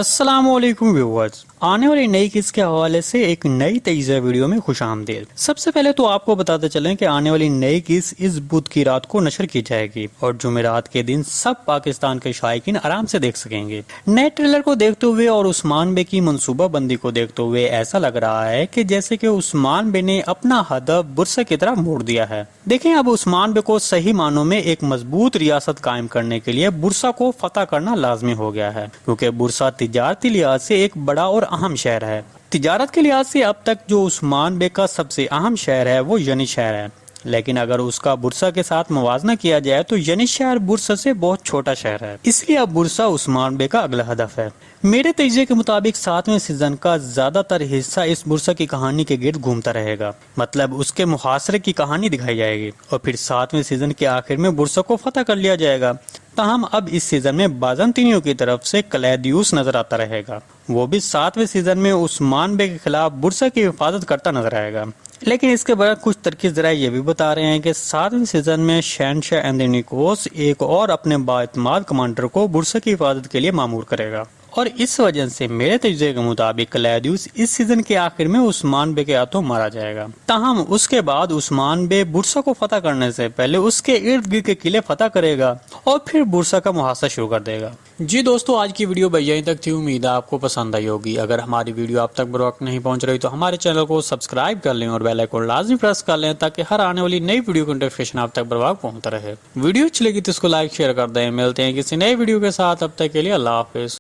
अस्सलाम वालेकुम व्यूअर्स, आने वाली नई किस्त के हवाले से एक नई तेज़ा वीडियो में खुश आमदीद। सबसे पहले तो आपको बताते चलें कि आने वाली नई किस्त इस बुध की रात को नशर की जाएगी और जुमेरात के दिन सब पाकिस्तान के शायकीन आराम से देख सकेंगे। नए ट्रेलर को देखते हुए और उस्मान बे की मनसूबा बंदी को देखते हुए ऐसा लग रहा है कि जैसे कि उस्मान बे ने अपना हदफ बुरसा की तरफ मोड़ दिया है। देखें, अब उस्मान बे को सही मानों में एक मजबूत रियासत कायम करने के लिए बुरसा को फतह करना लाजमी हो गया है, क्योंकि बुरसा तिजारती लिहाज से एक बड़ा और अहम शहर है। तिजारत के लिहाज से अब तक जो उस्मान बे का सबसे अहम शहर है वो यनी शहर है, लेकिन अगर उसका बुरसा के साथ मुवाजना किया जाए तो यनी शहर बुरसा से बहुत छोटा शहर है। इसलिए अब बुरसा उस्मान बे का अगला हदफ है। मेरे तजज़िये के मुताबिक 7वें सीजन का ज्यादातर हिस्सा इस बुरसा की कहानी के गिर्द घूमता रहेगा, मतलब उसके मुहासरे की कहानी दिखाई जाएगी और फिर 7वें सीजन के आखिर में बुरसा को फतह कर लिया जाएगा। ताहम अब इस सीजन में बाज़ंतीनियों की तरफ से कलैदियूस नजर आता रहेगा, वो भी 7वें सीजन में उस्मान बे के खिलाफ बुरसा की हिफाजत करता नजर आएगा। लेकिन इसके बाद कुछ तरकीब जरा ये भी बता रहे हैं कि 7वें सीजन में शहनशाह एंद्रोनिकोस एक और अपने बाएतमाद कमांडर को बुरसा की हिफाजत के लिए मामूर करेगा और इस वजह से मेरे तजज़िये के मुताबिक कलैदियूस इस सीजन के आखिर में उस्मान बे के हाथों मारा जाएगा। ताहम उसके बाद उस्मान बे बुरसा को फतह करने से पहले उसके इर्द गिर्द के किले फतह करेगा और फिर बुरसा का मुहासरा शुरू कर देगा। जी दोस्तों, आज की वीडियो बस यहीं तक थी। उम्मीद है आपको पसंद आई होगी। अगर हमारी वीडियो आप तक बर वक्त नहीं पहुंच रही तो हमारे चैनल को सब्सक्राइब कर लें और बेल आइकन लाजमी प्रेस कर लें ताकि हर आने वाली नई वीडियो की नोटिफिकेशन आप तक बर वक्त पहुंचता रहे। वीडियो अच्छी लगी तो इसको लाइक शेयर कर दें। मिलते हैं किसी नई वीडियो के साथ, अब तक के लिए अल्लाह हाफिज।